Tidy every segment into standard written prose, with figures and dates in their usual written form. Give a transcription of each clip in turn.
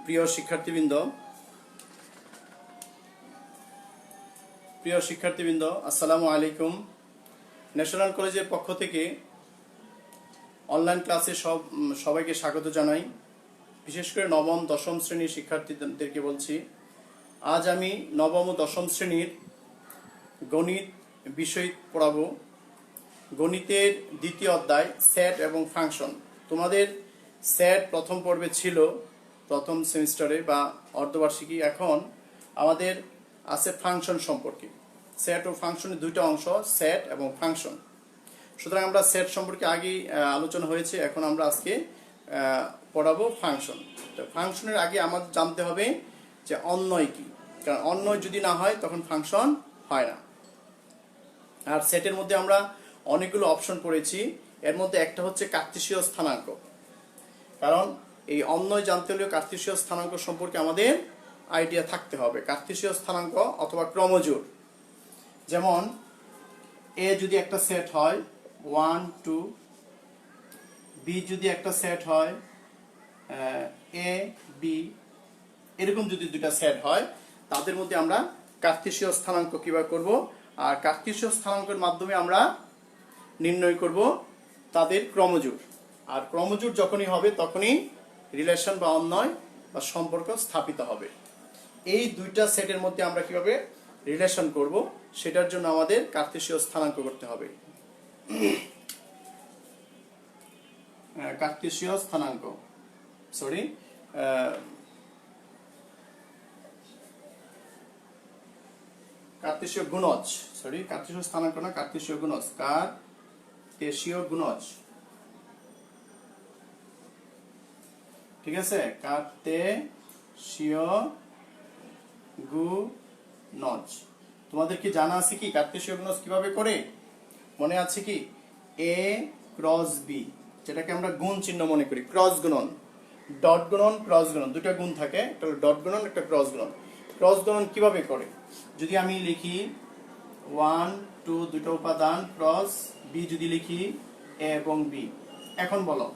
প্রিয় শিক্ষার্থীবৃন্দ, আসসালামু আলাইকুম। ন্যাশনাল কলেজের পক্ষ থেকে অনলাইন ক্লাসে সবাইকে স্বাগত জানাই। বিশেষ করে নবম দশম শ্রেণীর শিক্ষার্থীদেরকে বলছি, আজ আমি নবম ও দশম শ্রেণীর গণিত বিষয় পড়াবো। গণিতের দ্বিতীয় অধ্যায় সেট এবং ফাংশন। তোমাদের সেট প্রথম পর্বে ছিল প্রথম সেমিস্টারে বা অর্ধবার্ষিকী। এখন আমাদের আছে ফাংশন সম্পর্কে। সেট ও ফাংশনের দুইটা অংশ, সেট এবং ফাংশন। সুতরাং আমরা সেট সম্পর্কে আগেই আলোচনা হয়েছে, এখন আমরা আজকে পড়াবো ফাংশন। তো ফাংশনের আগে আমাদের জানতে হবে যে অন্বয় কি, কারণ অন্বয় যদি না হয় তখন ফাংশন হয় না। আর সেটের মধ্যে আমরা অনেকগুলো অপশন পড়েছি, এর মধ্যে একটা হচ্ছে কার্তেশীয় স্থানাঙ্ক। কারণ এই অন্বয় জানতে হলে কার্তেশীয় স্থানাঙ্ক সম্পর্কে আমাদের আইডিয়া থাকতে হবে। কার্তেশীয় স্থানাঙ্ক অথবা ক্রমজোড়, যেমন এ যদি একটা সেট হয় 1 2, বি যদি একটা সেট হয় এ বি, এরকম যদি দুইটা সেট হয় তাদের মধ্যে আমরা কার্তেশীয় স্থানাঙ্ক কিভাবে করব, আর কার্তেশীয় স্থানাঙ্কের মাধ্যমে আমরা নির্ণয় করব তাদের ক্রমজোড়। আর ক্রমজোড় যখনই হবে তখনই রিলেশন বা অন্বয় বা সম্পর্ক স্থাপিত হবে। এই দুইটা সেটের মধ্যে আমরা কিভাবে রিলেশন করব সেটার জন্য আমাদের কার্তেশীয় স্থানাঙ্ক করতে হবে। কার্তেশীয় স্থানাঙ্ক কার্তেশীয় গুণজ, কার্তেশীয় স্থানাঙ্ক না, কার্তেশীয় গুণজ। কার্তেশীয় গুণজ, ঠিক আছে? কার্তেশীয় গুণজ। তোমাদের কি জানা আছে কি কার্তেশীয় গুণজ কিভাবে করে? মনে আছে কি? এ ক্রস বি, যেটাকে আমরা গুণ চিহ্ন মনে করি, ক্রস গুণন, ডট গুণন, ক্রস গুণন, দুটো গুণ থাকে, একটা ডট গুণন, একটা ক্রস গুণন। ক্রস গুণন কিভাবে করে? যদি আমি লিখি 1 2 দুটো উপাদান ক্রস বি, যদি লিখি এ এবং বি। এখন বলো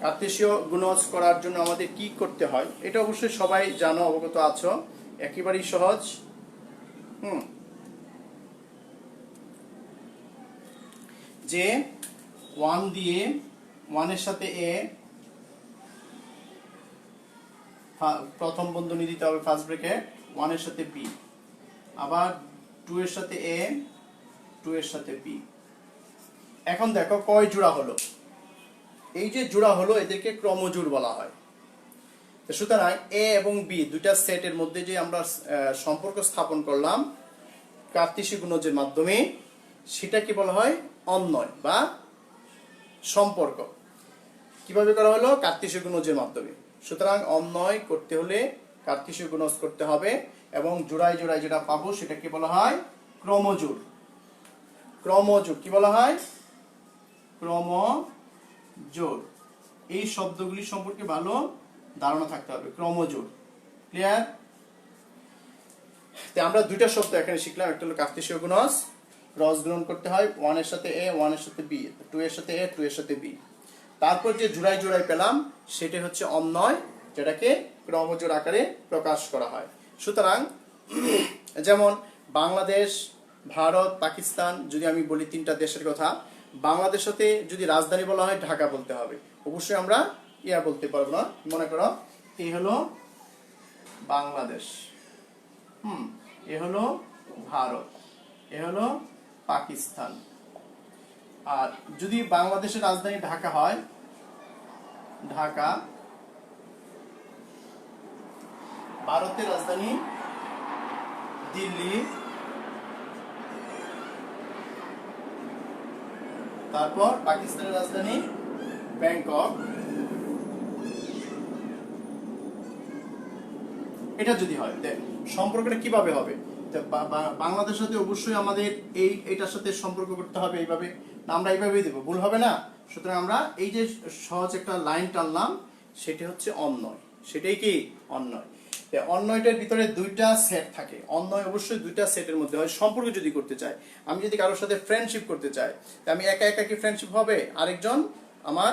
কার্তেশীয় গুণজ করার জন্য আমাদের কি করতে হয়? এটা অবশ্যই সবাই জানো, অবগত আছো, একেবারেই সহজ। যে 1 দিয়ে 1 এর সাথে এ প্রথম বন্ধনী দিতে হবে, ফার্স্ট ব্র্যাকেট, 1 এর সাথে বি, আবার 2 এর সাথে এ, 2 এর সাথে বি। এখন দেখো কয় জোড়া হলো। এই যে জোড়া হলো এদেরকে ক্রমজোড় বলা হয়। সুতরাং এ এবং বি দুইটা সেটের মধ্যে যে আমরা সম্পর্ক স্থাপন করলাম কার্তেশীয় গুণজের মাধ্যমে, সেটা কি বলা হয়? অন্বয় বা সম্পর্ক। কিভাবে করা হলো? কার্তেশীয় গুণজের মাধ্যমে। সুতরাং অন্বয় করতে হলে কার্তেশীয় গুণজ করতে হবে, এবং জোড়ায় জোড়ায় যেটা পাবো সেটাকে বলা হয় ক্রমজোড়। ক্রমজোড় কি বলা হয়? ক্রমজোড়। এই শব্দগুলি সম্পর্কে ভালো ধারণা থাকতে হবে। ক্রমজোড়, ক্লিয়ার? আমরা দুইটা শব্দ এখানে শিখলাম, একটা হলো কার্তেশীয় গুণজ, ক্রস গুণন করতে হয়, 1 এর সাথে এ, 1 এর সাথে বি, 2 এর সাথে এ, 2 এর সাথে বি। তারপর যে জোড়ায় জোড়ায় পেলাম সেটা হচ্ছে অন্বয়, যেটাকে ক্রমজোড় আকারে প্রকাশ করা হয়। সুতরাং যেমন বাংলাদেশ, ভারত, পাকিস্তান, যদি আমি বলি তিনটা দেশের কথা, বাংলাদেশ সাথে যদি রাজধানী বলা হয় ঢাকা বলতে হবে, অবশ্যই আমরা ইয়া বলতে পারবো না। মনে করো এই হলো বাংলাদেশ, এ হলো ভারত, এ হলো পাকিস্তান। আর যদি বাংলাদেশের রাজধানী ঢাকা হয়, ঢাকা, ভারতের রাজধানী দিল্লি, তারপর পাকিস্তানের রাজধানী ব্যাংকক। এটা যদি হয়, সম্পর্কটা কিভাবে হবে? বাংলাদেশের সাথে অবশ্যই আমাদের এইটার সাথে সম্পর্ক করতে হবে এইভাবে, আমরা এইভাবেই দেবো, ভুল হবে না। সুতরাং আমরা এই যে সহজ একটা লাইন টানলাম সেটা হচ্ছে অন্বয়। সেটাই কি? অন্বয়। অন্বয়টার ভিতরে দুইটা সেট থাকে। অন্বয় অবশ্যই দুইটা সেটের মধ্যে হয়। সম্পর্ক যদি করতে চাই, আমি যদি কারোর সাথে ফ্রেন্ডশিপ করতে চাই, আমি একা একা কি ফ্রেন্ডশিপ হবে? আরেকজন আমার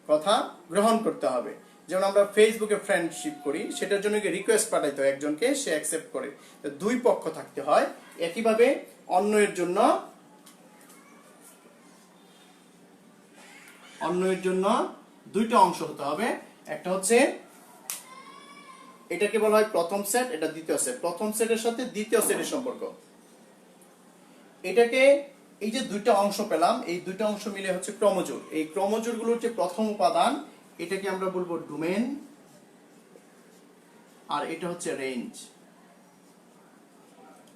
কথা গ্রহণ করতে হবে। যেমন আমরা ফেসবুকে ফ্রেন্ডশিপ করি, সেটার জন্য রিকোয়েস্ট পাঠাইতে হয় একজনকে, সে অ্যাকসেপ্ট করে, তো দুই পক্ষ থাকতে হয়। একইভাবে অন্যের জন্য দুইটা অংশ হতে হবে। একটা হচ্ছে এটাকে বলা হয় প্রথম সেট, এটা দ্বিতীয় সেট। প্রথম সেটের সাথে দ্বিতীয় সেটের সম্পর্ক, এটাকে এই যে দুইটা অংশ পেলাম, এই দুইটা অংশ মিলে হচ্ছে ক্রমজোড়। এই ক্রমজোড় গুলো হচ্ছে প্রথম উপাদান, এটাকে আমরা বলবো ডোমেন, আর এটা হচ্ছে রেঞ্জ।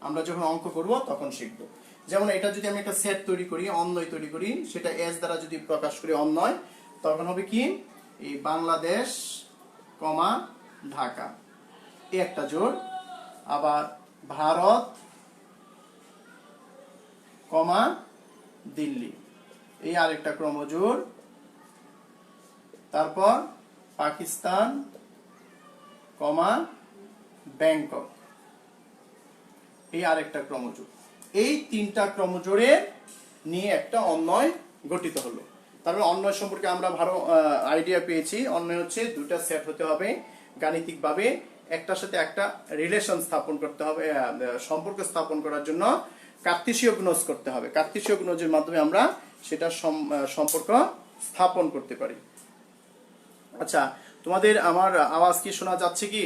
আমরা যখন অঙ্ক করব তখন শিখবো। যেমন এটা যদি আমি একটা সেট তৈরি করি, অন্বয় তৈরি করি, সেটা এস দ্বারা যদি প্রকাশ করি অন্বয়, তখন হবে কি এই বাংলাদেশ কমা ঢাকা, এই একটা জোড়। আবার ভারত কমা দিল্লি, এই আরেকটা ক্রমজোড়। তারপর পাকিস্তান কমা ব্যাংকক, এই আরেকটা ক্রমজোড়। এই তিনটা ক্রমজোড়ের নিয়ে একটা অন্বয় গঠিত হলো। তারপরে অন্বয় সম্পর্কে আমরা ভালো আইডিয়া পেয়েছি। অন্বয় হচ্ছে দুটা সেট হতে হবে, গাণিতিকভাবে একটার সাথে একটা রিলেশন স্থাপন করতে হবে, সম্পর্ক স্থাপন করার জন্য কার্তেশীয় গুণজ করতে হবে। কার্তেশীয় গুণজের মাধ্যমে আমরা সেটা সম্পর্ক স্থাপন করতে পারি। আচ্ছা, তোমাদের আমার আওয়াজ কি শোনা যাচ্ছে কি?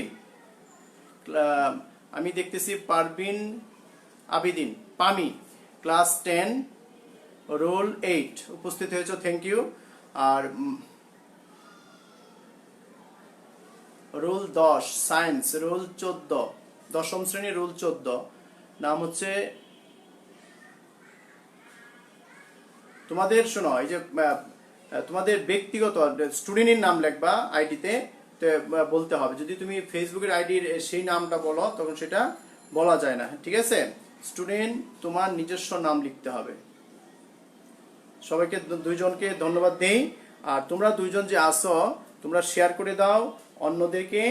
আমি দেখতেছি পারবিন আবিদিন পামি ক্লাস 10 রোল 8 উপস্থিত হয়েছে, থ্যাংক ইউ। আর রোল 10 সায়েন্স, রোল 14 দশম শ্রেণী, রোল 14, নাম হচ্ছে তোমাদের, শোনো, এই যে তোমাদের ব্যক্তিগত স্টুডেন্টের নাম লিখবা আইডিতে, বলতে হবে। যদি তুমি ফেসবুকের আইডির সেই নামটা বলো তখন সেটা বলা যায় না, ঠিক আছে? স্টুডেন্ট তোমার নিজস্ব নাম লিখতে হবে। সবাইকে দুইজনকে ধন্যবাদ দেই। আর তোমরা দুইজন যে আসো, তোমরা শেয়ার করে দাও অন্যদেরকে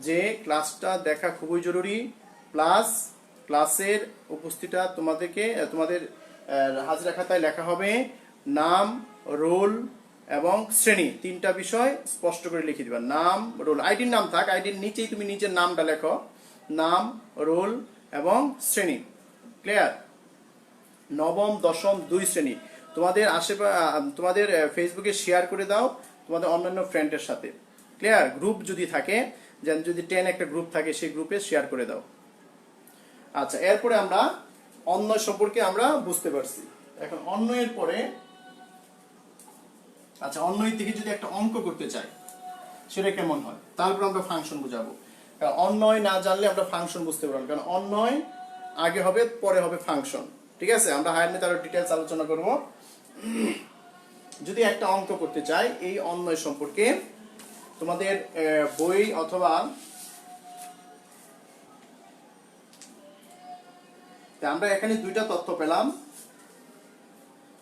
যে ক্লাসটা দেখা খুবই জরুরি, প্লাস ক্লাসের উপস্থিতিটা তোমাদের হাজিরা খাতায় লেখা হবে নাম, রোল এবং শ্রেণী, তিনটা বিষয় স্পষ্ট করে লিখে দিবা। নাম, রোল, আইডির নাম থাক, আইডির নিচেই তুমি নিজের নামটা লেখো, নাম, রোল এবং শ্রেণী। ক্লিয়ার? নবম, দশম, 2 শ্রেণী তোমাদের তোমাদের ফেসবুকে শেয়ার করে দাও তোমাদের অন্যান্য ফ্রেন্ডের সাথে। ক্লিয়ার? গ্রুপ যদি থাকে, যেন যদি 10 একটা গ্রুপ থাকে, সেই গ্রুপে শেয়ার করে দাও। আচ্ছা, এরপরে আমরা অন্বয় সম্পর্কে আমরা বুঝতে পারছি। এখন অন্বয়ের পরে, আচ্ছা, অন্বয় থেকে যদি একটা অঙ্ক করতে চাই সেটা কেমন হয়, তারপর আমরা ফাংশন বুঝাবো। কারণ অন্বয় না জানলে আমরা ফাংশন বুঝতে পারবো, কারণ অন্বয় আগে হবে পরে হবে ফাংশন, ঠিক আছে? আমরা হায়ার মেথড আরো ডিটেইলস আলোচনা করব। যদি একটা অঙ্ক করতে চাই এই অন্বয় সম্পর্কে, তোমাদের বই অথবা আমরা এখানে দুইটা তথ্য পেলাম।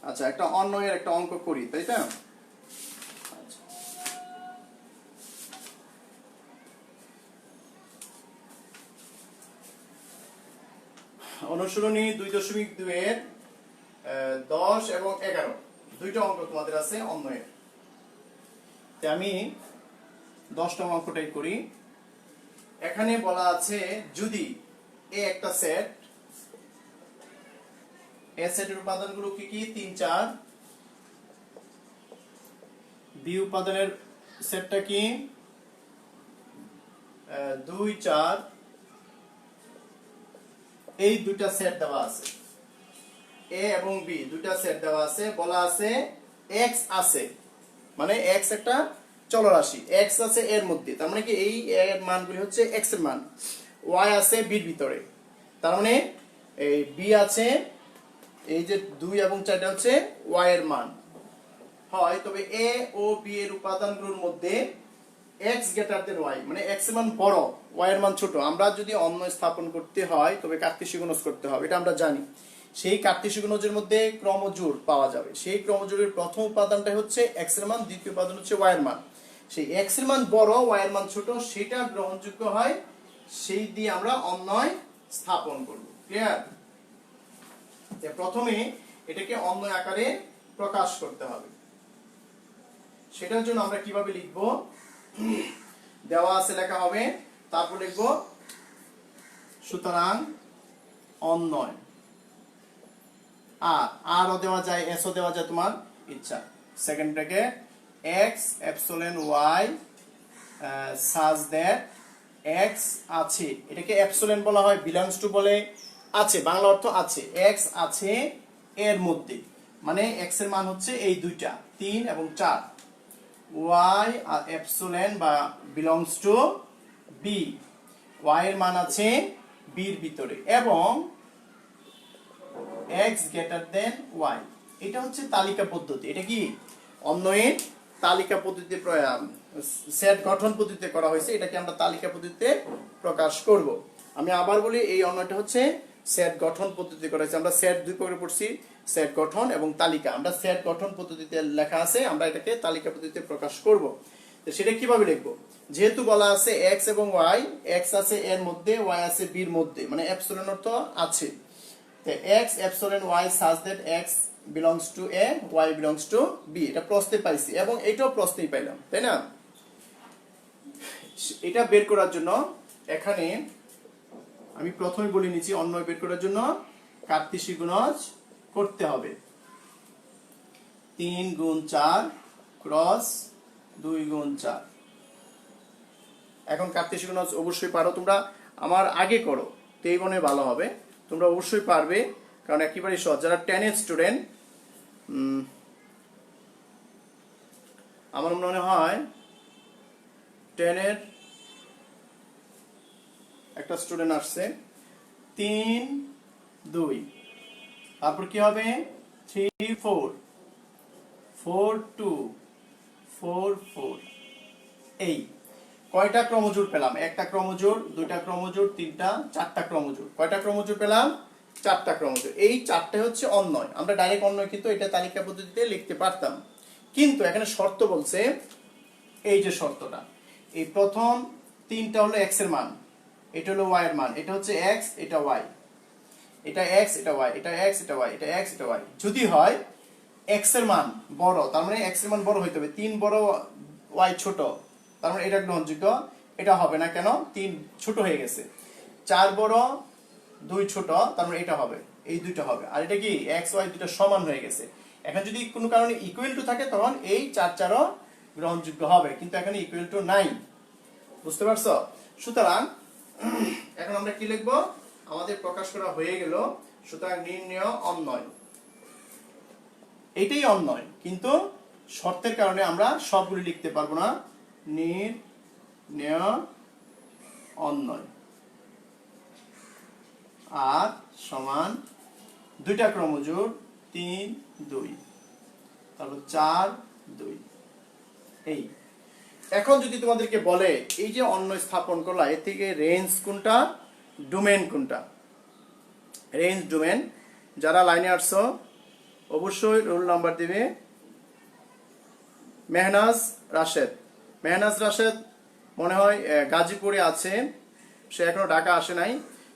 আচ্ছা, একটা অন্বয়ের একটা অঙ্ক করি, তাই না? অনুশীলনী 2.2 এর 10 এবং 11 দুইটা অঙ্ক তোমাদের আছে অন্বয়ের। আমি 10তম অঙ্কটাই করি। এখানে বলা আছে যদি এ একটা সেট, এ সেটের উপাদানগুলো কি কি? 3, 4। বি উপাদানের সেটটা কি? 2, 4। এই দুইটা সেট দেওয়া আছে, এ এবং বি দুইটা সেট দেওয়া আছে। বলা আছে এক্স আছে, মানে এক্স একটা চলরাশি, এক্স আছে এর মধ্যে, তার মানে কি এই এর মানগুলি হচ্ছে এক্স এর মান, ওয়াই আছে বির ভিতরে, তার মানে এই বি আছে, এই যে 2 এবং 4টা হচ্ছে ওয়াই এর মান হয়। তবে এ ও বি এর উপাদানগুলোর মধ্যে x গ্রেটার দেন y, মানে x এর মান বড়, y এর মান ছোট। আমরা যদি অন্বয় স্থাপন করতে হয় তবে কার্তেশীয় গুণজ করতে হবে, এটা আমরা জানি। সেই কার্তেশীয় গুণজের মধ্যে ক্রমজোড় পাওয়া যাবে। সেই ক্রমজোড়ের প্রথম উপাদানটা হচ্ছে x এর মান, দ্বিতীয় উপাদান হচ্ছে y এর মান। সেই x এর মান বড়, y এর মান ছোট, সেটা গ্রহণযোগ্য হয়, সেই দিয়ে আমরা অন্বয় স্থাপন করব। ক্লিয়ার? প্রথমে এটাকে অন্বয় আকারে প্রকাশ করতে হবে। সেটার জন্য আমরা কিভাবে লিখবো? দেওয়া আছে লেখা হবে, তারপর লিখবো সুতরাং অন্যয়। আরও দেওয়া যায়, এসও দেওয়া যায়, তোমার ইচ্ছা। Second bracket x epsilon y such that x আছে, এটাকে এপসিলন বলা হয়, বিলংস টু বলে আছে, বাংলা অর্থ আছে, এক্স আছে এর মধ্যে, মানে এক্স এর মান হচ্ছে এই দুইটা 3 এবং 4, ওয়াই আর এপসিলন বা বিলংস টু বি, ওয়াই এর মান আছে বি এর ভিতরে, এবং এক্স গ্রেটার দেন ওয়াই। এটা হচ্ছে তালিকা পদ্ধতি। এটা কি অন্যয়ের তালিকা পদ্ধতিতে সেট গঠন পদ্ধতিতে করা হয়েছে, এটাকে আমরা তালিকা পদ্ধতিতে প্রকাশ করব। আমি আবার বলি, এই অন্যটা হচ্ছে সেট গঠন পদ্ধতিতে করা হয়েছে। আমরা সেট দুই প্রকারে পড়ছি, সেট গঠন এবং তালিকা। আমরা সেট গঠন পদ্ধতিতে লেখা আছে, আমরা এটাকে তালিকা পদ্ধতিতে প্রকাশ করব। তো সেটা কিভাবে লিখবো? যেহেতু বলা আছে এক্স এবং ওয়াই, এক্স আছে এর মধ্যে, ওয়াই আছে বি এর মধ্যে, মানে এপসিলন অর্থ আছে। X epsilon y such that x belongs to A, y belongs to B, এটা প্রশ্নে পাইছি এবং এটাও প্রশ্নেই পাইলাম, তাই না? এটা বের করার জন্য এখানে আমি প্রথমে বলে নিচ্ছি, অন্যয় বের করার জন্য কার্তেশীয় গুণজ করতে হবে। 3 গুণ 4 ক্রস 2 গুণ 4। এখন কার্তেশীয় গুণজ অবশ্যই পারো তোমরা, আমার আগে করো তো এই মনে ভালো হবে। তোমরা অবশ্যই পারবে, কারণ একেবারেই সহজ। যারা 10 স্টুডেন্ট, আমার মনে হয় 10 একটা স্টুডেন্ট আসছে, 3 2, তারপর কি হবে 3 4 4 2 4 4। এই কয়টা ক্রমজোড় পেলাম? একটা ক্রমজোড়, দুইটা ক্রমজোড়, তিনটা, চারটা ক্রমজোড়। কয়টা ক্রমজোড় পেলাম? চারটা ক্রমজোড়। এই চারটে হচ্ছে অন্যয়। আমরা ডাইরেক্ট অন্যয় কিন্তু এটা তালিকা পদ্ধতিতে লিখতে পারতাম, কিন্তু এখানে শর্ত বলছে, এই যে শর্তটা, এই প্রথম তিনটা হলো এক্স এর মান, এটা হলো ওয়াই এর মান, এটা হচ্ছে এক্স, এটা ওয়াই, এটা এক্স, এটা ওয়াই, এটা এক্স, এটা ওয়াই, এটা এক্স, এটা ওয়াই। যদি হয় এক্স এর মান বড়, তার মানে এক্স এর মান বড় হইতে হবে, 3 বড় ওয়াই ছোট, তার মানে এটা গ্রহণযোগ্য। এটা হবে না, কেন? 3 ছোট হয়ে গেছে। 4 বড় 2 ছোট, তার মানে এটা হবে, এই দুইটা হবে। আর এটা কি এক্স ওয়াই দুটো সমান হয়ে গেছে। এখন যদি কোনো কারণে ইকুয়াল টু থাকে, তখন এই 4 4ও গ্রহণযোগ্য হবে, কিন্তু এখানে ইকুয়াল টু নাই। বুঝতে পারছো? সুতরাং এখন আমরা কি লিখবো? আমাদের প্রকাশ করা হয়ে গেল, সুতরাং নির্ণয় অন্যয়। এটাই অন্যয়, কিন্তু শর্তের কারণে আমরা সবগুলি লিখতে পারবো না। নির্ণয় অন্যয় আর সমান দুইটা ক্রমজোড় 3 2, তারপর 4 2। এই এখন যদি তোমাদেরকে বলে এই যে অন্যয় স্থাপন করলা, এর থেকে রেঞ্জ কোনটা, ডোমেন কোনটা? রেঞ্জ ডোমেন, যারা লাইনে আসছো অবশ্যই রোল নাম্বার দিবে। মেহনাজ রাশেদ, মেহনাজ রাশেদ মনে হয় গাজীপুরে আছে, সে এখনো ঢাকা আসে নাই,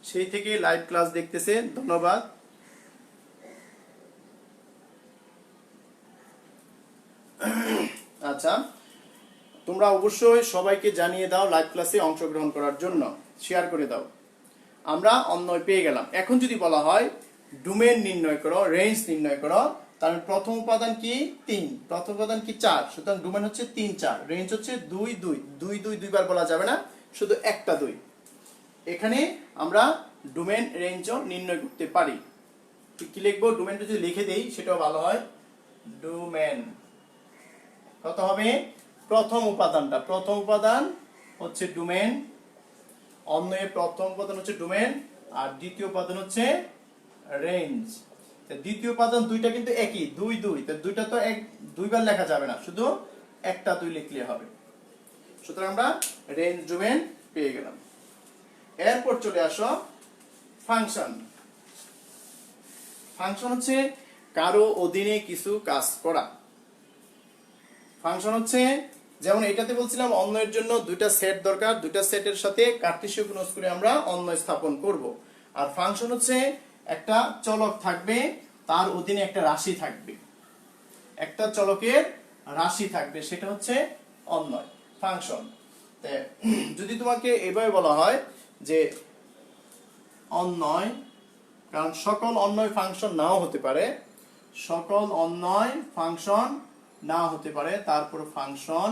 সেই থেকে লাইভ ক্লাস দেখতেছে, ধন্যবাদ। আচ্ছা, তোমরা অবশ্যই সবাইকে জানিয়ে দাও লাইভ ক্লাসে অংশগ্রহণ করার জন্য, শেয়ার করে দাও। আমরা অন্যয় পেয়ে গেলাম। এখন যদি বলা হয় ডোমেন নির্ণয় করো, রেঞ্জ নির্ণয় করো, তাহলে প্রথম উপাদান কি 3, প্রথম উপাদান কি 4, সুতরাং ডোমেন হচ্ছে 3 4, রেঞ্জ হচ্ছে 2 2 2 2 দুইবার বলা যাবে না, শুধু একটা 2। এখানে আমরা ডোমেন রেঞ্জও নির্ণয় করতে পারি। কি লিখবো? ডোমেনটা যদি লিখে দেই সেটাও ভালো হয়। ডোমেন কত হবে? প্রথম উপাদানটা, প্রথম উপাদান হচ্ছে ডোমেন, অন্যের প্রথম উপাদান হচ্ছে ডোমেন, আর দ্বিতীয় উপাদান হচ্ছে রেঞ্জ। দ্বিতীয় উপাদান দুইটা কিন্তু একই, 2 2, তো দুইটা তো দুইবার লেখা যাবে না, শুধু একটা 2 লিখলে হবে। সুতরাং আমরা রেঞ্জ ডোমেন পেয়ে গেলাম। এরপর চলে আসো ফাংশন। ফাংশন হচ্ছে কারো অধীনে কিছু কাজ করা। ফাংশন হচ্ছে, যেমন এটাতে বলছিলাম অন্যয়ের জন্য দুইটা সেট দরকার, দুইটা সেটের সাথে কার্টেসীয় গুণজ করে আমরা অন্যয় স্থাপন করব। আর ফাংশন হচ্ছে একটা চলক থাকবে, তার অধীনে একটা রাশি থাকবে, একটা চলকের রাশি থাকবে, সেটা হচ্ছে অন্যয়। ফাংশন। যদি তোমাকে এভাবে বলা হয় যে অন্বয়, কারণ সকল অন্বয় ফাংশন নাও হতে পারে, সকল অন্বয় ফাংশন নাও হতে পারে, তারপর ফাংশন,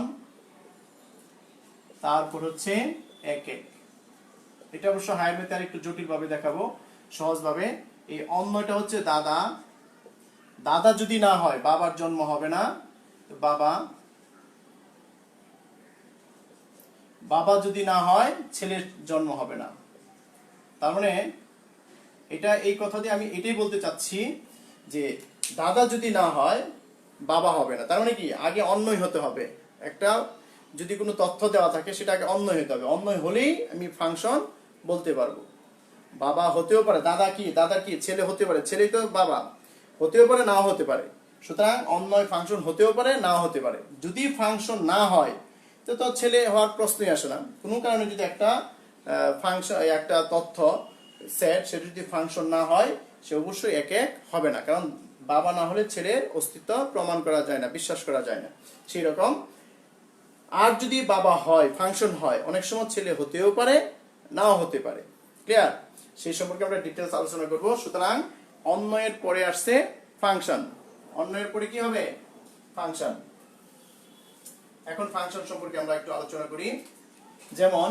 তারপর হচ্ছে একক। এটা অবশ্য হায়ার ম্যাথে আর একটু জটিল ভাবে দেখাবো, সহজ ভাবে। এই অন্যটা হচ্ছে দাদা, দাদা যদি না হয় বাবার জন্ম হবে না, বাবা, বাবা যদি না হয় ছেলের জন্ম হবে না। তার মানে এটা, এই কথা দিয়ে আমি এটাই বলতে চাচ্ছি যে দাদা যদি না হয় বাবা হবে না। তার মানে কি, আগে অন্যই হতে হবে। একটা যদি কোনো তথ্য দেওয়া থাকে সেটা আগে অন্যই হতে হবে, অন্যই হলেই আমি ফাংশন বলতে পারবো। বাবা হতেও পারে, দাদা কি, দাদার কি ছেলে হতে পারে, ছেলেই তো বাবা, হতেও পারে নাও হতে পারে। সুতরাং অন্যয় ফাংশন হতেও পারে নাও হতে পারে। যদি ফাংশন না হয় তো ছেলে হওয়ার প্রশ্নই আসে না। কোনো কারণে যদি একটা ফাংশন, একটা তথ্য সেট, সেটা যদি ফাংশন না হয় সে অবশ্যই একক হবে না, কারণ বাবা না হলে ছেলের অস্তিত্ব প্রমাণ করা যায় না, বিশ্বাস করা যায় না। সেই রকম আর যদি বাবা হয়, ফাংশন হয়, অনেক সময় ছেলে হতেও পারে নাও হতে পারে। ক্লিয়ার? সেই সম্পর্কে আমরা ডিটেইলস আলোচনা করব। সুতরাং অন্যয়ের পরে আসছে ফাংশন, অন্যয়ের পরে কি হবে, ফাংশন। এখন ফাংশন সম্পর্কে আমরা একটু আলোচনা করি। যেমন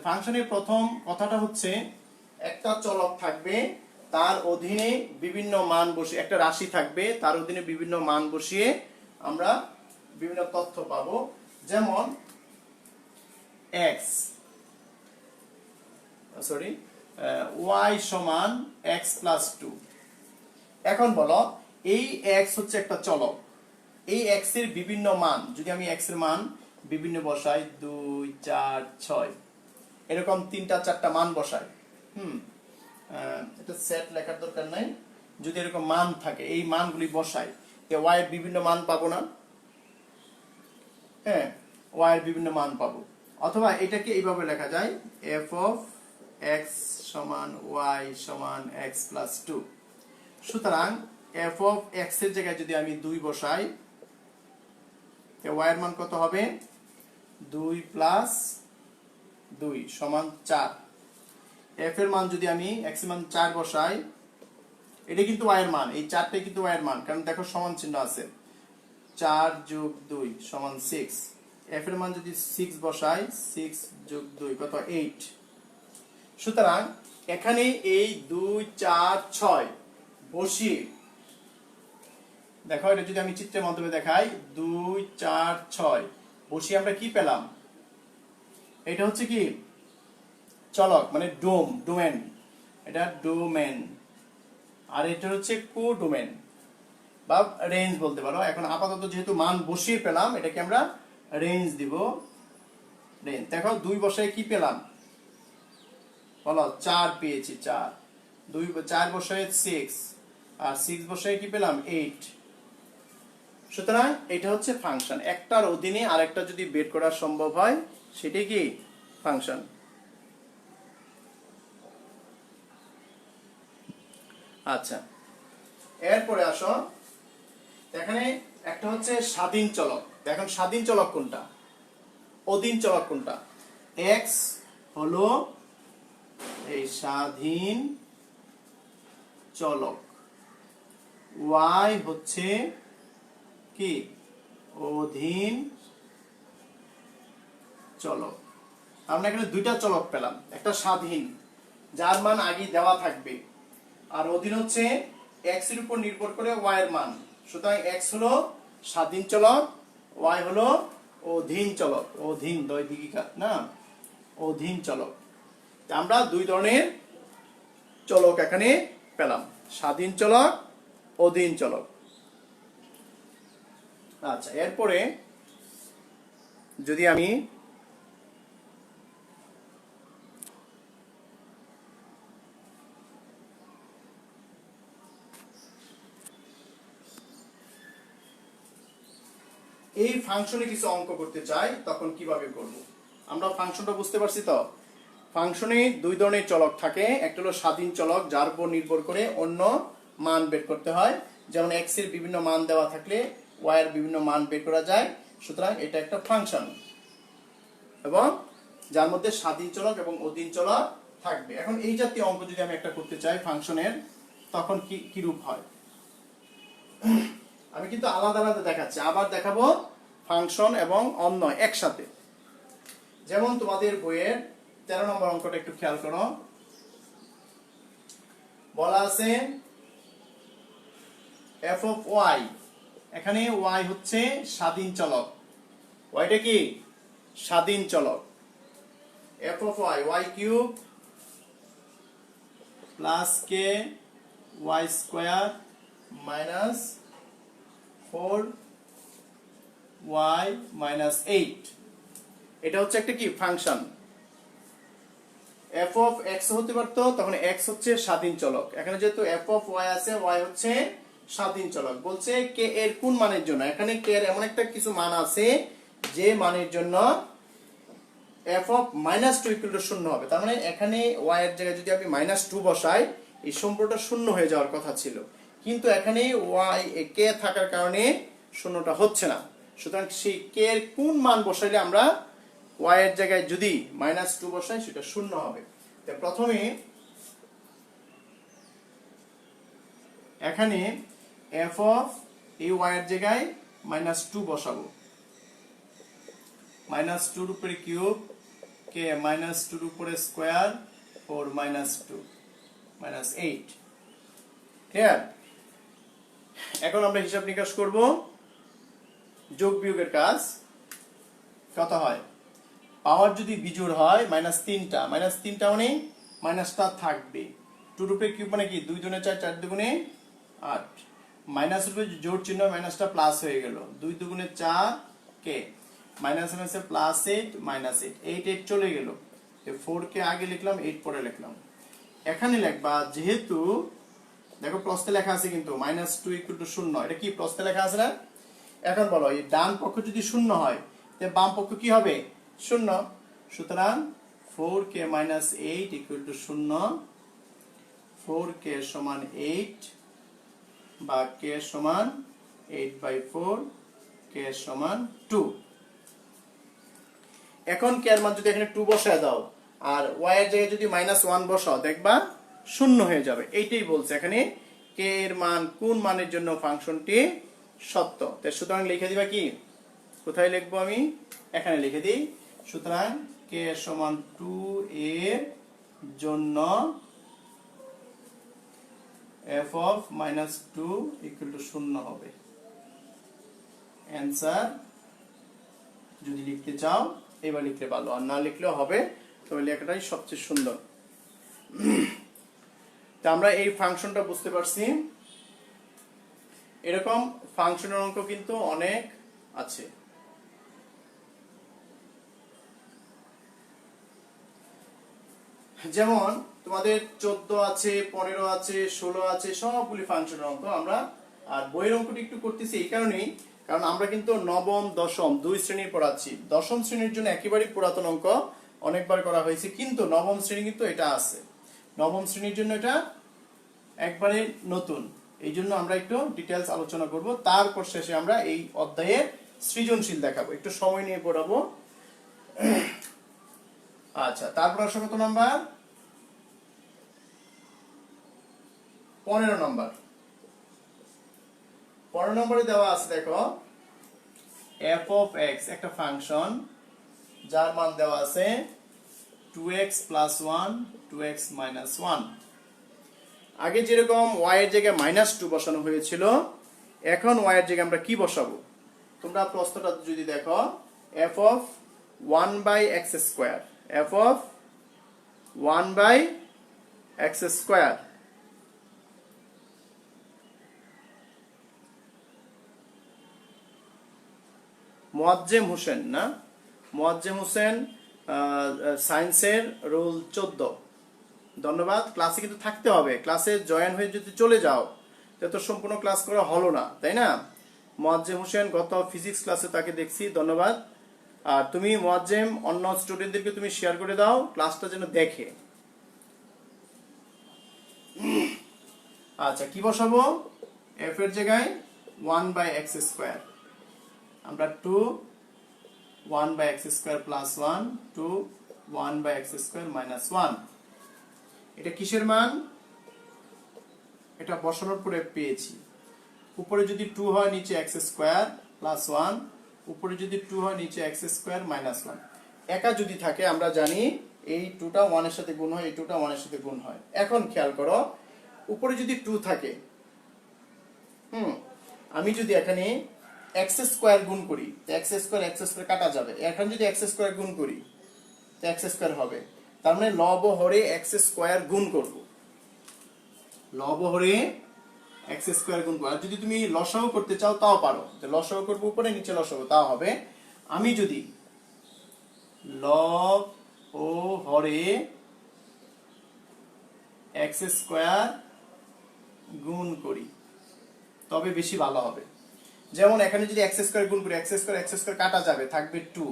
ফাংশনের প্রথম কথাটা হচ্ছে একটা চলক থাকবে, তার অধীনে বিভিন্ন মান বসিয়ে, একটা রাশি থাকবে তার অধীনে বিভিন্ন মান বসিয়ে আমরা বিভিন্ন তথ্য পাবো। যেমন x, সরি, y সমান x প্লাস 2। এখন বলো এই x হচ্ছে একটা চলক, এই x এর বিভিন্ন মান, যদি আমি x এর মান বিভিন্ন বসাই, 2, 4, 6, এরকম 3টা 4টা মান বসাই, এটা সেট লেখার দরকার নাই, যদি এরকম মান থাকে এই মানগুলি বসাই, y এর বিভিন্ন মান পাবো না? হ্যাঁ, y এর বিভিন্ন মান পাবো। অথবা এটাকে এইভাবে লেখা যায়, f of x সমান y সমান x প্লাস 2। সুতরাং f of x এর জায়গায় যদি আমি 2 বসাই, y এর মান কত হবে, 2 প্লাস 2 সমান 4। f এর মান যদি আমি x এর মান 4 বসাই, এটা কিন্তু y এর মান, এই 4টাই কিন্তু y এর মান, কারণ দেখো সমান চিহ্ন আছে, 4 যোগ 2 সমান 6। f এর মান যদি 6 বসাই, 6 যোগ 2 কত, 8। সুতরাং এখানে এই 2, 4, 6 বসিয়ে, দেখো এটা যদি আমি চিত্রের মাধ্যমে দেখাই, 2, 4, 6 বসিয়ে আমরা কি পেলাম, এটা হচ্ছে কি চলক, মানে ডোমেন, এটা ডোমেন, আর এটা হচ্ছে কোডোমেন বা রেঞ্জ বলতে পারো। এখন আপাতত যেহেতু মান বসিয়ে পেলাম, এটাকে আমরা রেঞ্জ দিব, রেঞ্জ। দেখো 2 বসায় কি পেলাম, বলো 4 পেয়েছি, 4, 2, 4 বসায় 6, আর 6 বসায় কি পেলাম, 8। সুতরাং এটা হচ্ছে ফাংশন। একটার অধীনে আরেকটা যদি বের করা সম্ভব হয় সেটাই কি ফাংশন। আচ্ছা, এরপরে আসো, এখানে একটা হচ্ছে স্বাধীন চলক। এখন স্বাধীন চলক কোনটা, অধীন চলক কোনটা? x হলো এই স্বাধীন চলক, y হচ্ছে কি অধীন চলক। আমরা এখানে দুইটা চলক পেলাম, একটা স্বাধীন যার মান আগে দেওয়া থাকবে, আর অধীন হচ্ছে x এর উপর নির্ভর করে y এর মান। সুতরাং x হলো স্বাধীন চলক, y হলো অধীন চলক, অধীন দয় দিঘিকা না, অধীন চলক। আমরা দুই ধরনের চলক এখানে পেলাম, স্বাধীন চলক, অধীন চলক। আচ্ছা, এরপরে যদি আমি এই ফাংশনে কিছু অঙ্ক করতে চাই, তখন কিভাবে করব? আমরা ফাংশনটা বুঝতে পারছি তো। ফাংশনে দুই ধরনের চলক থাকে, একটা হলো স্বাধীন চলক যার উপর নির্ভর করে অন্য মান বের করতে হয়। যেমন x এর বিভিন্ন মান দেওয়া থাকলে y এর বিভিন্ন মান বের করা যায়। সুতরাং এটা একটা ফাংশন এবং যার মধ্যে স্বাধীন চলক এবং অধীন চলক থাকবে। এখন এই জাতীয় অঙ্ক যদি আমি একটা করতে চাই ফাংশনের, তখন কি রূপ হয়? আমি কিন্তু আলাদা আলাদা দেখাচ্ছি, আবার দেখাবো ফাংশন এবং অন্য একসাথে। যেমন তোমাদের বইয়ের 13 নম্বর অঙ্কটা একটু খেয়াল করো। বলা আছে f of y, এখানে y হচ্ছে স্বাধীন চলক। yটা কি স্বাধীন চলক। f of y, y cube plus k y square minus 4y minus 8, এটা হচ্ছে একটা কি ফাংশন। f of x হতে পারতো, তখন x হচ্ছে স্বাধীন চলক। এখানে যেহেতু f of y আছে, y হচ্ছে স্বাধীন চলক। বলছে k এর কোন মানের জন্য, এখানে k এর এমন একটা কিছু মান আছে যে মানের জন্য f of -2 0 হবে। তার মানে এখানে y এর জায়গায় যদি আমি -2 বসাই, এই সম্পর্কটা শূন্য হয়ে যাওয়ার কথা ছিল, কিন্তু এখানে y k থাকার কারণে শূন্যটা হচ্ছে না। সুতরাং সেই k এর কোন মান বসাইলে আমরা y এর জায়গায় যদি -2 বসাই সেটা শূন্য হবে। তো প্রথমে এখানে f of এই y এর জায়গায় -2 বসাবো। -2 এর উপরে কিউব k -2 এর উপরে স্কয়ার 4 -2 -8। ক্লিয়ার? এখন আমরা হিসাব নিকাশ করব। যোগ বিয়োগের কাজ কত হয়? পাওয়ার যদি বিজোড় হয় -3টা, -3টা মানে মাইনাসটা থাকবে। 2 রূপে কিউব মানে কি 2 দুগুণে 4, 4 দুগুণে 8, মাইনাস রূপে জোড় চিহ্ন মাইনাসটা প্লাস হয়ে গেল, 2 দুগুণে 4 কে মাইনাস মাইনাসে প্লাস 8 -8, 8 চলে গেল। 4 কে আগে লিখলাম, 8 পরে লিখলাম। এখানে লিখবা যেহেতু দেখো প্রশ্নে লেখা আছে কিন্তু -2 0, এটা কি প্রশ্নে লেখা আছে না? এখন বলো এই ডান পক্ষ যদি শূন্য হয় তাহলে বাম পক্ষ কি হবে? শূন্য। সুতরাং 4k - 8 0, 4k সমান 8 বা k সমান 8/4, k সমান 2। এখন k এর মান যদি এখানে 2 বসায় দাও আর y এর জায়গায় যদি -1 বসাও, দেখবা শূন্য হয়ে যাবে। এইটাই বলছে এখানে k এর মান কোন মানের জন্য ফাংশনটি সত্য। তাই সুতরাং লিখে দিবা কি, কোথায় লিখবো আমি? এখানে লিখে দিই। সুতরাং k সমান 2 এর জন্য f of -2 0 হবে। অ্যান্সার যদি লিখতে চাও এবার লিখতে পারো, আর না লিখলেও হবে, তবে লেখাটাই সবচেয়ে সুন্দর। তা আমরা এই ফাংশনটা বুঝতে পারছি। এরকম ফাংশনের অঙ্ক কিন্তু অনেক আছে। যেমন তোমাদের 14 আছে, 15 আছে, 16 আছে, সবগুলি ফাংশনের অঙ্ক আমরা। আর বইয়ের অঙ্কটি একটু করতেছি এই কারণেই, কারণ আমরা কিন্তু নবম দশম 2 শ্রেণীর পড়াচ্ছি। দশম শ্রেণীর জন্য একেবারেই পুরাতন অঙ্ক অনেকবার করা হয়েছে, কিন্তু নবম শ্রেণী কিন্তু এটা আছে। নবম শ্রেণীর জন্য এটা একবারে নতুন, এই জন্য আমরা একটু ডিটেলস আলোচনা করব। তারপর শেষে আমরা এই অধ্যায়ের সৃজনশীল দেখাবো, একটু সময় নিয়ে পড়াবো। আচ্ছা, তারপর আসো কত নাম্বার? 15 নম্বর। 15 নম্বরে দেওয়া আছে দেখো f of x, একটা ফাংশন যার মান দেওয়া আছে 2x + 1, 2x - 1। আগে যেরকম y এর জায়গায় -2 বসানো হয়েছিল, এখন y এর জায়গায় আমরা কি বসাবো? তোমরা প্রশ্নটা যদি দেখো, f of 1/x², f of 1/x²। Moazzem Hossain না, মোয়াজ্জেম হোসেন, সায়েন্সের রোল 14। ধন্যবাদ। ক্লাসে কিন্তু থাকতে হবে, ক্লাসে জয়েন হয়ে যদি চলে যাও তাহলে তো সম্পূর্ণ ক্লাস করা হলো না, তাই না? মোয়াজ্জেম হোসেন গত ফিজিক্স ক্লাসে তাকে দেখছি, ধন্যবাদ। আর তুমি মোয়াজ্জেম অন্য স্টুডেন্টদেরকে তুমি শেয়ার করে দাও, ক্লাসটা যেন দেখে। আচ্ছা, কি বসাবো? f এর জায়গায় 1/x²। আমরা 2 1 by x square plus 1 2 1 by x square minus 1। এটা কিসের মান? এটা বসানোর পরে পেয়েছি। উপরে যদি 2 হয় নিচে এক্স স্কোয়ার প্লাস 1, উপরে যদি 2 হয় নিচে এক্স স্কোয়ার মাইনাস 1। একা যদি থাকে আমরা জানি এই 2টা 1 এর সাথে গুণ হয়, এই 2টা 1 এর সাথে গুণ হয়। এখন খেয়াল করো, উপরে যদি 2 থাকে, আমি যদি এখানে এক্স স্কোয়ার গুণ করি, এক্স স্কোয়ার কাটা যাবে। এখন যদি এক্স স্কোয়ার গুণ করি তো এক্স স্কোয়ার হবে। তার মানে লব হরে এক্স স্কোয়ার গুণ করব, লব হরে এক্স স্কোয়ার গুণ করব। আর যদি তুমি লসাগু করতে চাও তাও পারো, যে লসাগু করবো উপরে নিচে লসাগু, তাও হবে। আমি যদি লব ও হরে এক্স স্কোয়ার গুণ করি তবে বেশি ভালো হবে। যেমন এখানে যদি এক্স স্কোয়ার গুণ করি, এক্স স্কোয়ার কাটা যাবে, থাকবে 2।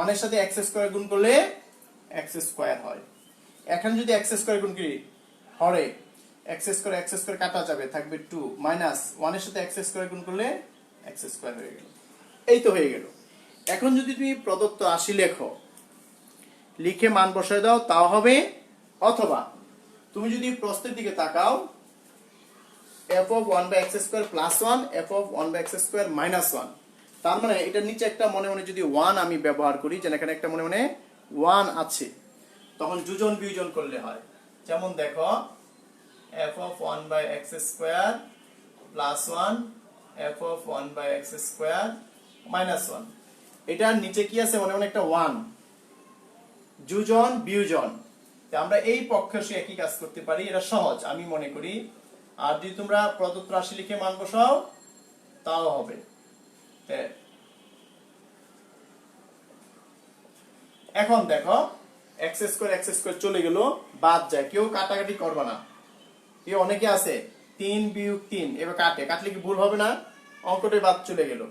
1 এর সাথে এক্স স্কোয়ার গুণ করলে এক্স স্কোয়ার হয়। এখানে যদি এক্স স্কোয়ার গুণ করি হরে এক্স স্কোয়ার কাটা যাবে, থাকবে 2 মাইনাস 1 এর সাথে এক্স স্কোয়ার গুণ করলে এক্স স্কোয়ার হয়ে গেল। এই তো হয়ে গেল। এখন যদি তুমি প্রদত্ত রাশি লেখো, লিখে মান বসায় দাও তাও হবে, অথবা তুমি যদি প্রশ্নের দিকে তাকাও, f of 1 by x square plus 1 f of 1 by x square minus 1, তার মানে এটার নিচে একটা মনে মনে যদি 1 আমি ব্যবহার করি, যেন এখানে একটা মনে মনে 1 আছে, তখন যোজন বিয়োজন করলে হয়। যেমন দেখো f of 1 by x square plus 1 f of 1 by x square minus 1, এটার নিচে কি আছে মনে মনে একটা 1, যোজন বিয়োজন। আমরা এই পক্ষে একই কাজ করতে পারি, এটা সহজ আমি মনে করি। আর যদি তোমরা প্রদত্ত রাশি লিখে মান বসাও তাও হবে। এখন দেখো এক্স স্কোয়ার চলে গেল, বাদ যায়, কেউ কাটাকাটি করবে না। এই অনেকে আছে 3 বিয়োগ 3 এবার কাটলে কি ভুল হবে না? অঙ্কটাই বাদ চলে গেল।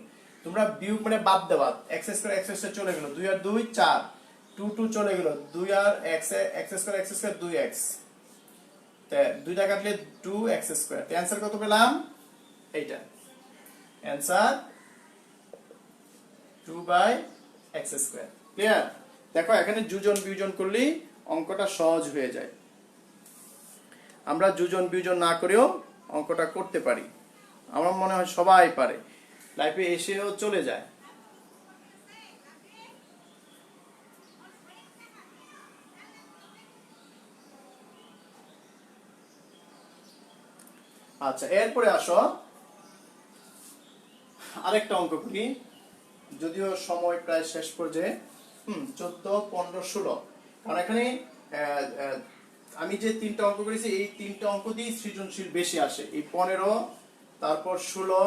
তোমরা বিয়োগ মানে বাদ দেওয়া, এক্স স্কোয়ার চলে গেল, 2 আর 2 4, 2 2 চলে গেল, 2 আর এক্স স্কোয়ার 2x, 2টা কাটলে 2x স্কোয়ার। অ্যান্সার কত পেলাম? এইটা answer 2 by x square. Clear? দেখো এখানে যোজন বিয়োজন করলেই অঙ্কটা সহজ হয়ে যায়। আমরা যোজন বিয়োজন না করেও অঙ্কটা করতে পারি, আমার মনে হয় সবাই পারে, লাইফে এসেও চলে যায়। আচ্ছা, এরপরে আসো আরেকটা অঙ্ক করি, যদিও সময় প্রায় শেষ পর্যায়ে। 14 15 16, কারণ এখানে আমি যে 3টা অঙ্ক করেছি এই 3টা অঙ্ক দিয়ে সৃজনশীল বেশি আসে। এই 15 তারপর 16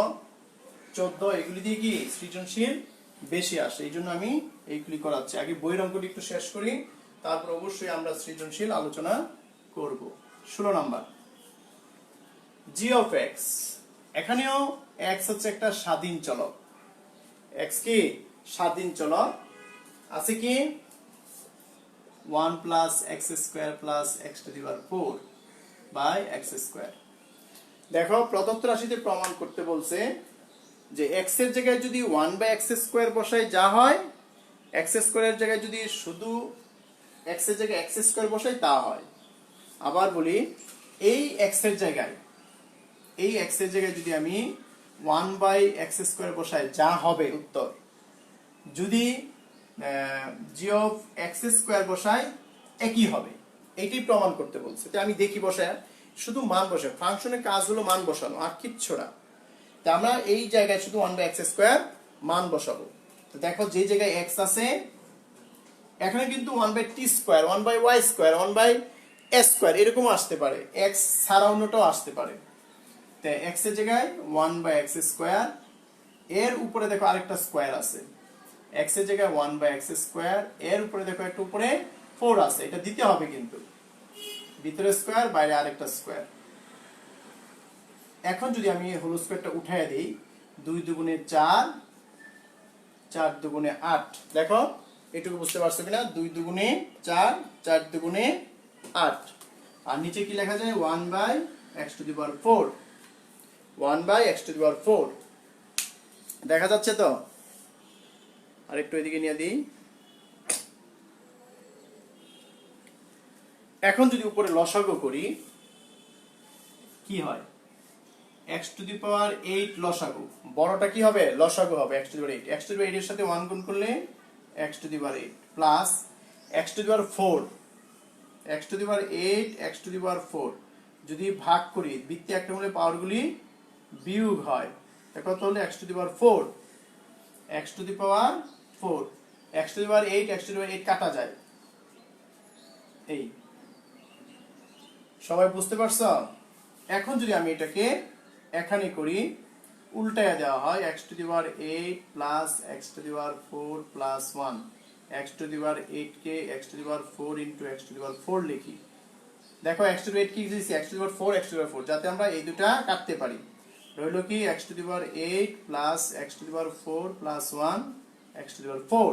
14 এগুলি দিয়ে কি সৃজনশীল বেশি আসে, এই জন্য আমি এইগুলি করাচ্ছি। আগে বইয়ের অঙ্কটি একটু শেষ করি, তারপর অবশ্যই আমরা সৃজনশীল আলোচনা করব। 16 নাম্বার g of x, এখানেও x হচ্ছে একটা স্বাধীন চলক। x কি স্বাধীন চলক, আছে কি 1 plus x square plus x to the power 4 by x square। দেখো প্রদত্ত রাশিতে প্রমাণ করতে বলছে যে x এর জায়গায় যদি 1 by x square বসাই যা হয়, x square এর জায়গায় যদি শুধু x এর জায়গায় x square বসাই তা হয়। আবার বলি, এই x এর জায়গায় যদি আমি 1 by x square বসাই যা হবে উত্তর। যদি g of x square বসাই একই হবে, এটাই প্রমাণ করতে বলছে। তো আমি দেখি বসায়, শুধু মান বসাই, ফাংশনের কাজ হলো মান বসানো আর কিচ্ছু না। তা আমরা এই জায়গায় শুধু 1 by x square মান বসাবো। তো দেখো যে জায়গায় x আছে এখানে কিন্তু 1 by t square 1 by y square 1 by s square এরকম আসতে পারে, x ছাড়া অন্যটাও আসতে পারে। তো x এর জায়গায় 1 by x square, এর উপরে দেখো আরেকটা স্কয়ার আছে, x এর জায়গায় 1 by x square, এর উপরে দেখো একটু উপরে 4 আছে, এটা দিতে হবে কিন্তু, ভিতরে স্কয়ার বাইরে আরেকটা স্কয়ার। এখন যদি আমি হোল স্কয়ারটা উঠায় দেই, 2 দুগুণে 4 4 দুগুণে 8, দেখো এটুকু বুঝতে পারছো কিনা? 2 দুগুণে 4 4 দুগুণে 8, আর নিচে কি লেখা যায় 1 by x to the power 4, 1 by x to the power 4। দেখা যাচ্ছে তো? আর একটু এদিকে নিয়ে দিই। এখন যদি উপরে লসাগু করি কি হয়? x টু দি পাওয়ার 8 লসাগু, বড়টা কি হবে? লসাগু হবে x to the power 8। x to the power 8 এর সাথে 1 গুণ করলে x to the power 8 plus x to the power 4, x to the power 8 x to the power 4 যদি ভাগ করি বৃত্তি একটা মূলে পাওয়ারগুলি বিয়োগ হয়, তা কত হলো? x to the power 4, x to the power 4, x to the power 8, x to the power 8 কাটা যায়। এই সবাই বুঝতে পারছো? এখন যদি আমি এটাকে এখানে করি, উল্টায়া দেওয়া হয়, x to the power 8 plus x to the power 4 plus 1, x to the power 8 কে x to the power 4 into x to the power 4 লিখি। দেখো x টু দি পাওয়ার 8 কি দিয়েছি? x to the power 4, x to the power 4, যাতে আমরা এই দুটো কাটতে পারি। রইল কি? x to the power 8 plus x to the power 4 plus 1, x to the power 4।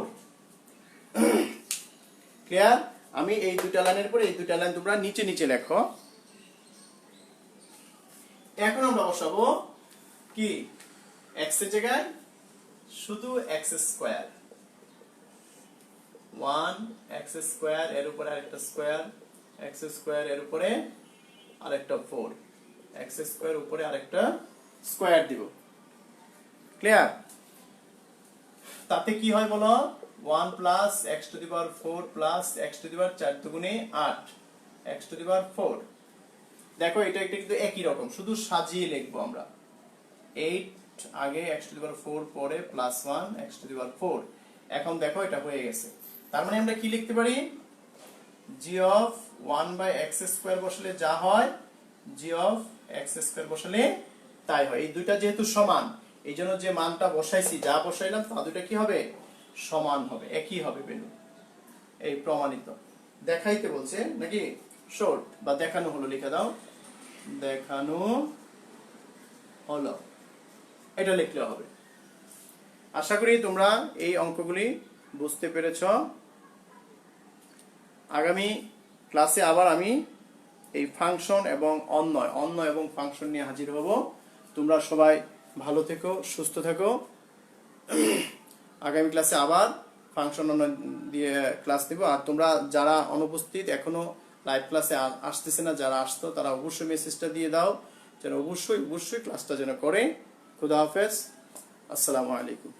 Clear? আমি এই দুটো লাইনের পরে এই দুটো লাইন তোমরা নিচে নিচে লেখো। এখন আমরা বসাবো কি? x এর জায়গায় শুধু x স্কয়ার, 1 x স্কয়ার, এর উপরে আরেকটা স্কয়ার, x স্কয়ার, এর উপরে আরেকটা 4, x স্কয়ার, উপরে আরেকটা স্কয়ার দিব। ক্লিয়ার? তাতে কি হয় বলো? 1 plus x to the power 4 plus x to the power 4 দুগুণে 8, x টু দি পাওয়ার 4। দেখো এটা কিন্তু একই রকম, শুধু সাজিয়ে লিখবো আমরা। 8 আগে, x টু দি পাওয়ার 4 পরে, plus 1 x to the power 4। এখন দেখো এটা হয়ে গেছে। তার মানে আমরা কি লিখতে পারি? g of 1 by x square বসালে যা হয়, g অফ x স্কয়ার বসালে তাই হয়। এই দুইটা যেহেতু সমান, এই জন্য যে মানটা বসাইছি, যা বসাইলাম তা দুইটা কি হবে? সমান হবে, একই হবে ভ্যালু। এই প্রমাণিত। দেখাইতে বলছে নাকি? শর্ট বা দেখানো হলো লিখে দাও, দেখানো হলো, এটা লিখলে হবে। আশা করি তোমরা এই অঙ্কগুলি বুঝতে পেরেছ। আগামী ক্লাসে আবার আমি এই ফাংশন এবং অন্যয় এবং ফাংশন নিয়ে হাজির হব। তোমরা সবাই ভালো থেকো, সুস্থ থেকো। আগামী ক্লাসে আবার ফাংশন দিয়ে ক্লাস দিব। আর তোমরা যারা অনুপস্থিত, এখনো লাইভ ক্লাসে আসতেছে না, যারা আসতো তারা অবশ্যই মেসেজটা দিয়ে দাও যেন অবশ্যই ক্লাসটা যেন করে। খুদা হাফেজ, আসসালামু আলাইকুম।